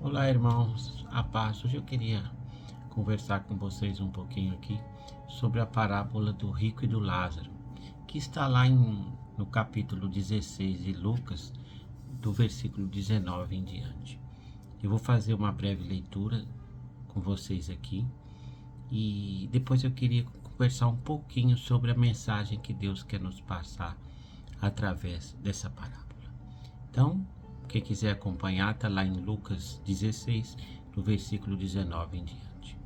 Olá, irmãos, a paz. Hoje eu queria conversar com vocês um pouquinho aqui sobre a parábola do rico e do Lázaro, que está lá no capítulo 16 de Lucas, do versículo 19 em diante. Eu vou fazer uma breve leitura com vocês aqui e depois eu queria conversar um pouquinho sobre a mensagem que Deus quer nos passar através dessa parábola. Então, quem quiser acompanhar, está lá em Lucas 16, do versículo 19 em diante.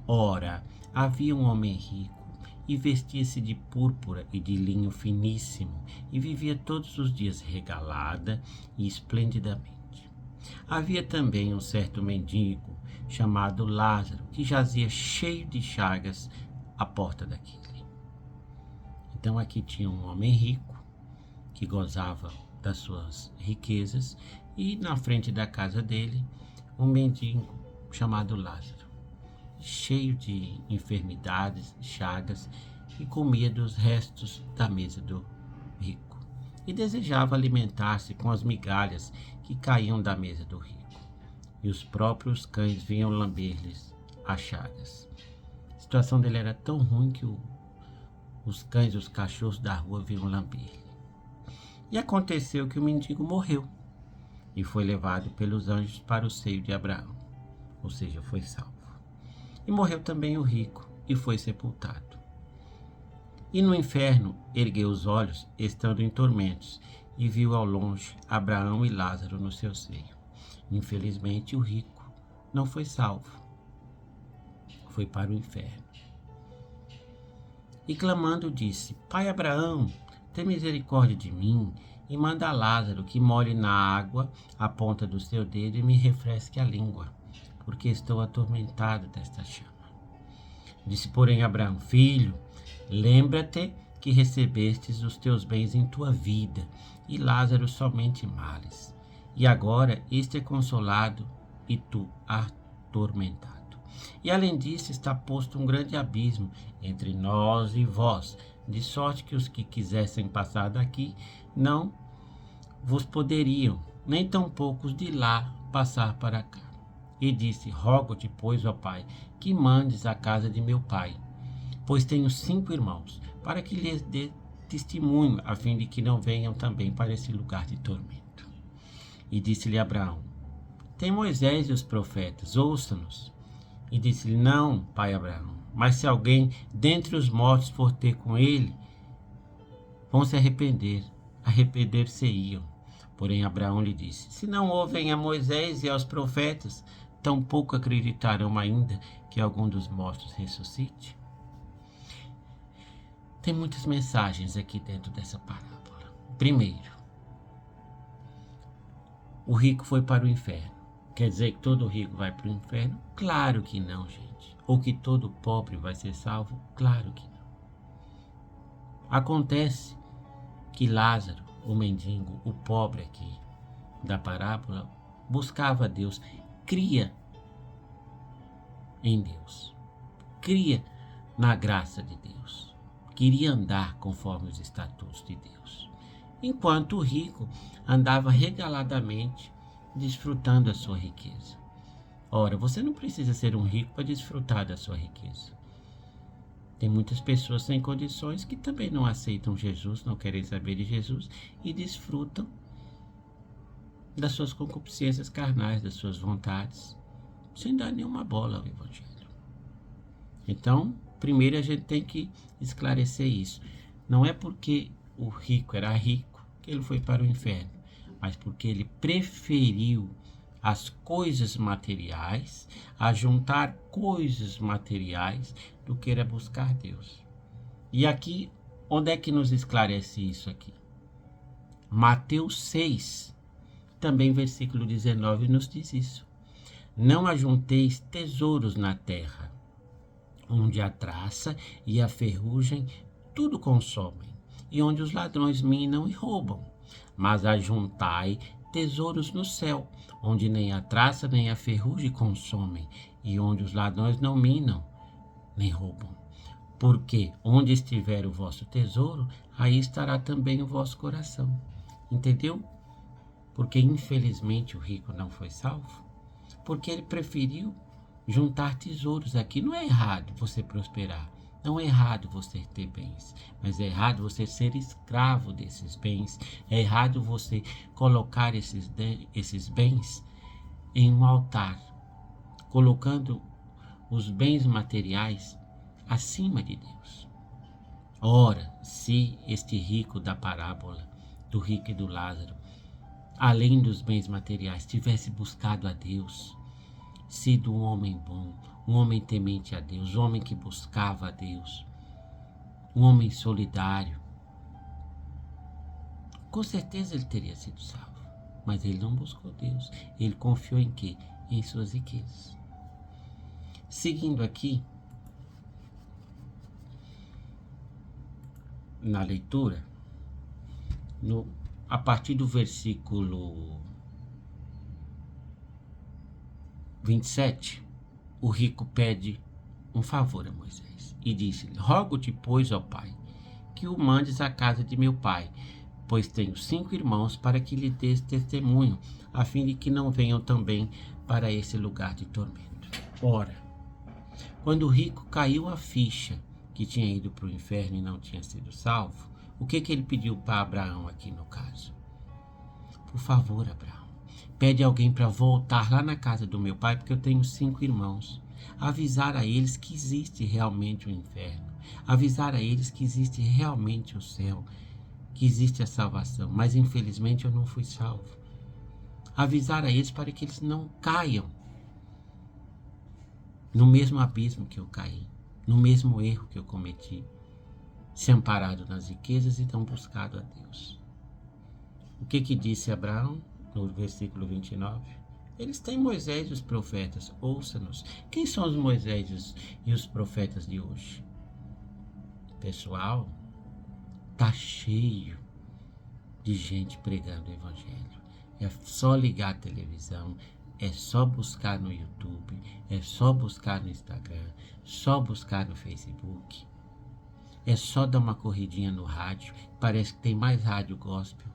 Ora, havia um homem rico, e vestia-se de púrpura e de linho finíssimo, e vivia todos os dias regalada e esplendidamente. Havia também um certo mendigo, chamado Lázaro, que jazia cheio de chagas à porta daquele. Então aqui tinha um homem rico, que gozava das suas riquezas, e na frente da casa dele um mendigo chamado Lázaro, cheio de enfermidades, chagas, e comia dos restos da mesa do rico, e desejava alimentar-se com as migalhas que caíam da mesa do rico, e os próprios cães vinham lamber-lhes as chagas. A situação dele era tão ruim que os cães e os cachorros da rua vinham lamber. E aconteceu que o mendigo morreu e foi levado pelos anjos para o seio de Abraão, ou seja, foi salvo. E morreu também o rico e foi sepultado. E no inferno ergueu os olhos, estando em tormentos, e viu ao longe Abraão e Lázaro no seu seio. Infelizmente o rico não foi salvo, foi para o inferno. E clamando disse: Pai Abraão, tem misericórdia de mim e manda Lázaro que molhe na água a ponta do seu dedo e me refresque a língua, porque estou atormentado desta chama. Disse, porém, Abraão: Filho, lembra-te que recebestes os teus bens em tua vida, e Lázaro somente males. E agora este é consolado e tu atormentado. E além disso está posto um grande abismo entre nós e vós, de sorte que os que quisessem passar daqui não vos poderiam, nem tampouco os de lá passar para cá. E disse: Rogo-te, pois, ó Pai, que mandes à casa de meu pai, pois tenho 5 irmãos, para que lhes dê testemunho, a fim de que não venham também para esse lugar de tormento. E disse-lhe Abraão: Tem Moisés e os profetas, ouça-nos. E disse-lhe: Não, pai Abraão, mas se alguém dentre os mortos for ter com ele, vão se arrepender-se-iam. Porém Abraão lhe disse: Se não ouvem a Moisés e aos profetas, tampouco acreditarão ainda que algum dos mortos ressuscite. Tem muitas mensagens aqui dentro dessa parábola. Primeiro, o rico foi para o inferno. Quer dizer que todo rico vai para o inferno? Claro que não, gente. Ou que todo pobre vai ser salvo? Claro que não. Acontece que Lázaro, o mendigo, o pobre aqui da parábola, buscava Deus, cria em Deus, cria na graça de Deus, queria andar conforme os estatutos de Deus, enquanto o rico andava regaladamente desfrutando a sua riqueza. Ora, você não precisa ser um rico para desfrutar da sua riqueza. Tem muitas pessoas sem condições que também não aceitam Jesus, não querem saber de Jesus e desfrutam das suas concupiscências carnais, das suas vontades, sem dar nenhuma bola ao Evangelho. Então, primeiro a gente tem que esclarecer isso. Não é porque o rico era rico que ele foi para o inferno, mas porque ele preferiu as coisas materiais, a juntar coisas materiais, do que era buscar Deus. E aqui, onde é que nos esclarece isso aqui? Mateus 6, também versículo 19, nos diz isso. Não ajunteis tesouros na terra, onde a traça e a ferrugem tudo consomem, e onde os ladrões minam e roubam. Mas ajuntai tesouros no céu, onde nem a traça nem a ferrugem consomem, e onde os ladrões não minam nem roubam. Porque onde estiver o vosso tesouro, aí estará também o vosso coração. Entendeu? Porque infelizmente o rico não foi salvo. porque ele preferiu juntar tesouros aqui. Não é errado você prosperar, não é errado você ter bens, mas é errado você ser escravo desses bens, é errado você colocar esses bens em um altar, colocando os bens materiais acima de Deus. Ora, se este rico da parábola, do rico e do Lázaro, além dos bens materiais, tivesse buscado a Deus, sido um homem bom, um homem temente a Deus, um homem que buscava a Deus, um homem solidário, com certeza ele teria sido salvo. Mas ele não buscou Deus. Ele confiou em quê? Em suas riquezas. Seguindo aqui, na leitura, a partir do versículo 27, o rico pede um favor a Moisés e disse-lhe: rogo-te, pois, ó pai, que o mandes à casa de meu pai, pois tenho 5 irmãos, para que lhe dês testemunho, a fim de que não venham também para esse lugar de tormento. Ora, quando o rico caiu a ficha que tinha ido para o inferno e não tinha sido salvo, o que ele pediu para Abraão aqui no caso? Por favor, Abraão, pede alguém para voltar lá na casa do meu pai, porque eu tenho 5 irmãos. Avisar a eles que existe realmente o inferno. Avisar a eles que existe realmente o céu, que existe a salvação. Mas infelizmente eu não fui salvo. Avisar a eles para que eles não caiam no mesmo abismo que eu caí, no mesmo erro que eu cometi, se amparado nas riquezas e não buscado a Deus. O que disse Abraão no versículo 29? Eles têm Moisés e os profetas, ouça-nos. Quem são os Moisés e os profetas de hoje? Pessoal, tá cheio de gente pregando o evangelho. É só ligar a televisão, é só buscar no YouTube, é só buscar no Instagram, só buscar no Facebook. É só dar uma corridinha no rádio. Parece que tem mais rádio gospel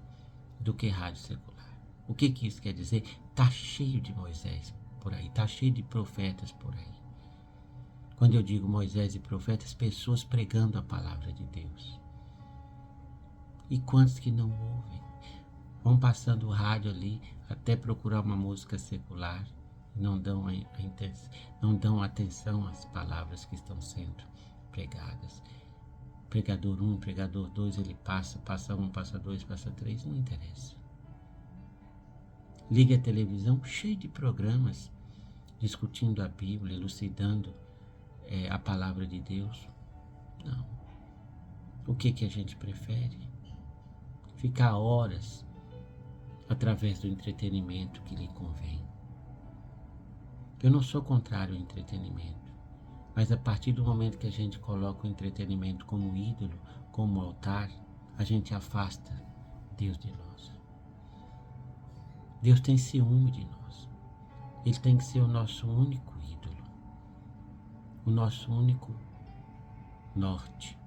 do que rádio secular. O que isso quer dizer? Tá cheio de Moisés por aí, tá cheio de profetas por aí. Quando eu digo Moisés e profetas, pessoas pregando a palavra de Deus. E quantos que não ouvem? Vão passando o rádio ali até procurar uma música secular, não dão atenção às palavras que estão sendo pregadas. Pregador 1, pregador 2, ele passa 1, passa 2, passa 3, não interessa. Liga a televisão, cheio de programas, discutindo a Bíblia, elucidando a palavra de Deus. Não. O que a gente prefere? Ficar horas através do entretenimento que lhe convém. Eu não sou contrário ao entretenimento, mas a partir do momento que a gente coloca o entretenimento como ídolo, como altar, a gente afasta Deus de nós. Deus tem ciúme de nós. Ele tem que ser o nosso único ídolo, o nosso único norte.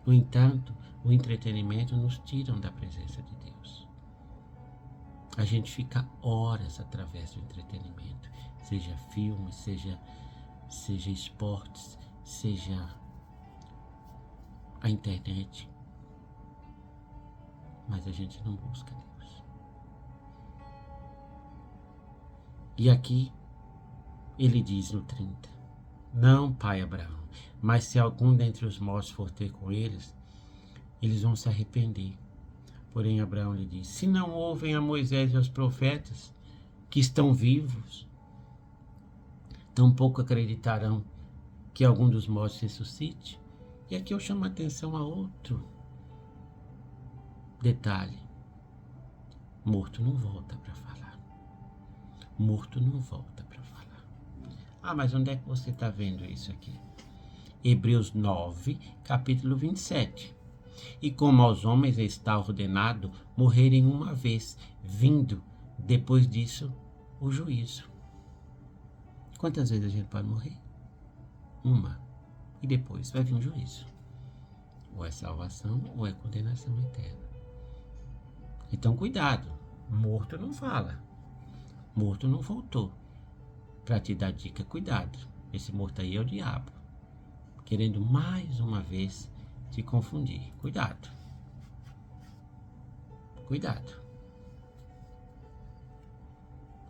No entanto, o entretenimento nos tira da presença de Deus. A gente fica horas através do entretenimento, seja filme, seja esportes, seja a internet, mas a gente não busca Deus. E aqui ele diz no 30, não, pai Abraão, mas se algum dentre os mortos for ter com eles, eles vão se arrepender. Porém Abraão lhe diz, se não ouvem a Moisés e aos profetas que estão vivos, tampouco acreditarão que algum dos mortos ressuscite. E aqui eu chamo a atenção a outro detalhe. Morto não volta para falar. Morto não volta para falar. Ah, mas onde é que você está vendo isso aqui? Hebreus 9, capítulo 27. E como aos homens está ordenado morrerem uma vez, vindo depois disso o juízo. Quantas vezes a gente pode morrer? Uma. E depois vai vir um juízo. Ou é salvação ou é condenação eterna. Então cuidado. Morto não fala. Morto não voltou. para te dar dica. Cuidado, esse morto aí é o diabo, querendo mais uma vez te confundir. Cuidado. Cuidado.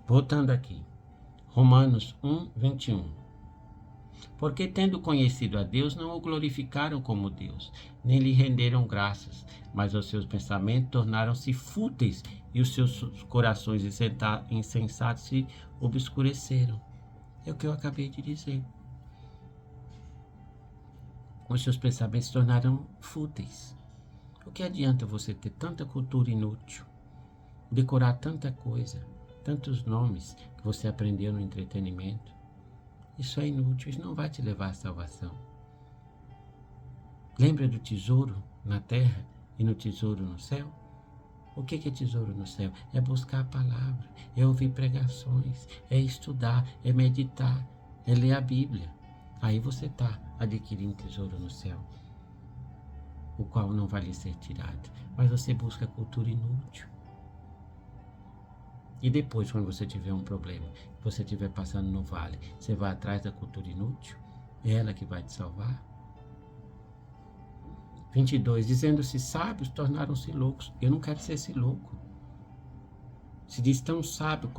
Voltando aqui. Romanos 1, 21. Porque tendo conhecido a Deus, não o glorificaram como Deus, nem lhe renderam graças, mas os seus pensamentos tornaram-se fúteis e os seus corações insensatos se obscureceram. É o que eu acabei de dizer. Os seus pensamentos se tornaram fúteis. O que adianta você ter tanta cultura inútil, decorar tanta coisa, tantos nomes que você aprendeu no entretenimento? Isso é inútil, isso não vai te levar à salvação. Lembra do tesouro na terra e no tesouro no céu? O que é tesouro no céu? É buscar a palavra, é ouvir pregações, é estudar, é meditar, é ler a Bíblia. Aí você está adquirindo tesouro no céu, o qual não vai lhe ser tirado. Mas você busca cultura inútil. E depois, quando você tiver um problema, você estiver passando no vale, você vai atrás da cultura inútil? É ela que vai te salvar? 22. Dizendo-se sábios, tornaram-se loucos. Eu não quero ser esse louco. Se diz tão sábio,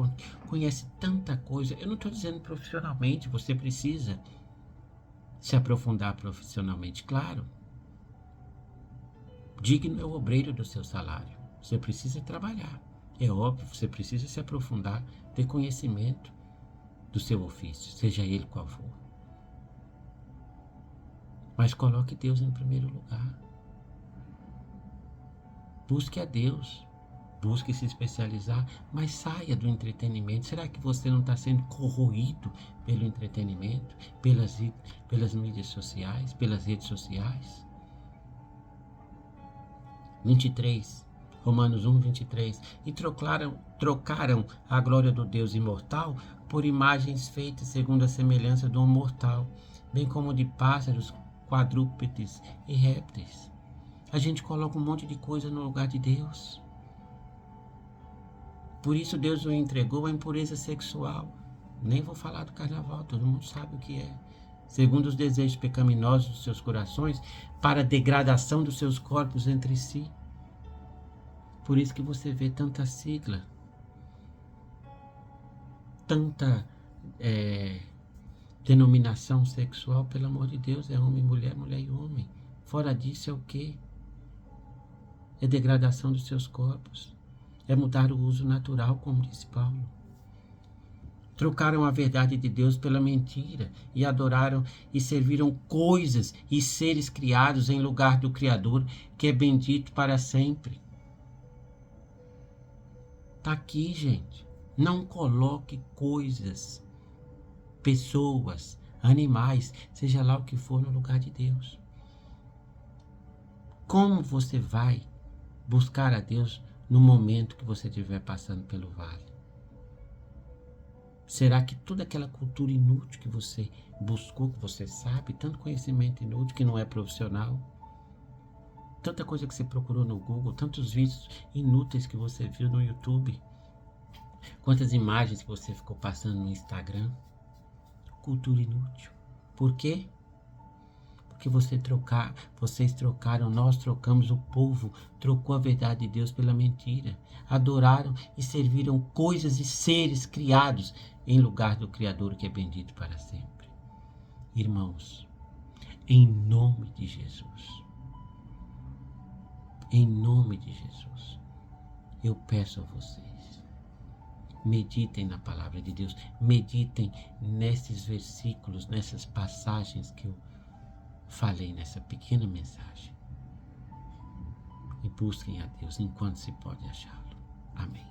conhece tanta coisa. Eu não estou dizendo profissionalmente, você precisa se aprofundar profissionalmente, claro. Digno é o obreiro do seu salário. Você precisa trabalhar. É óbvio, você precisa se aprofundar, ter conhecimento do seu ofício, seja ele qual for. Mas coloque Deus em primeiro lugar. Busque a Deus. Busque se especializar, mas saia do entretenimento. Será que você não está sendo corroído pelo entretenimento, pelas mídias sociais, pelas redes sociais? 23. Romanos 1, 23. E trocaram a glória do Deus imortal por imagens feitas segundo a semelhança do mortal, bem como de pássaros, quadrúpedes e répteis. A gente coloca um monte de coisa no lugar de Deus. Por isso Deus o entregou à impureza sexual. Nem vou falar do carnaval, todo mundo sabe o que é. Segundo os desejos pecaminosos dos seus corações, para a degradação dos seus corpos entre si. Por isso que você vê tanta sigla, tanta denominação sexual. Pelo amor de Deus, é homem, mulher, mulher e homem. Fora disso é o quê? É degradação dos seus corpos. É mudar o uso natural, como disse Paulo. Trocaram a verdade de Deus pela mentira e adoraram e serviram coisas e seres criados em lugar do Criador, que é bendito para sempre. Está aqui, gente. Não coloque coisas, pessoas, animais, seja lá o que for, no lugar de Deus. Como você vai buscar a Deus no momento que você estiver passando pelo vale? Será que toda aquela cultura inútil que você buscou, que você sabe, tanto conhecimento inútil que não é profissional, tanta coisa que você procurou no Google, tantos vídeos inúteis que você viu no YouTube, quantas imagens que você ficou passando no Instagram, cultura inútil. Por quê? Porque vocês trocaram, nós trocamos, o povo trocou a verdade de Deus pela mentira. Adoraram e serviram coisas e seres criados em lugar do Criador, que é bendito para sempre. Irmãos, em nome de Jesus, eu peço a vocês, meditem na palavra de Deus, meditem nesses versículos, nessas passagens que eu falei nessa pequena mensagem. E busquem a Deus enquanto se pode achá-lo. Amém.